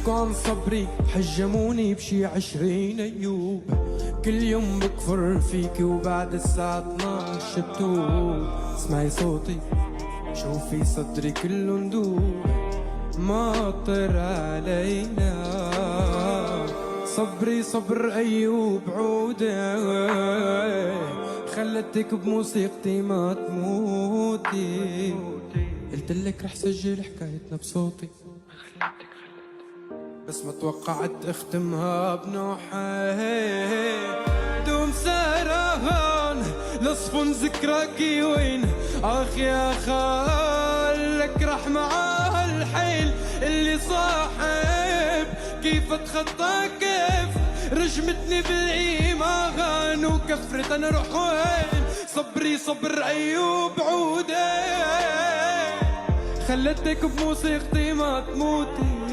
بيحكوا عن صبري حجموني بشي 20 أيوب. كل يوم بكفر فيكي وبعد الساعة 12 بتوب. اسمعي صوتي شوفي صدري كله ندوب. ماطر علينا صبري صبر أيوب عودة، خلتك بموسيقتي ما تموتي. قلتلك رح سجل حكايتنا بصوتي بس ما توقعت اختمها بنوحة. دوم سهران لصفن ذكراكي وين اخ يا خالك رح معاه الحيل اللي صاحب كيف اتخطى كيف رجمتني بالايمان وكفرت انا روح وين. صبري صبر ايوب عودة، خلتك بموسيقتي ما تموتي.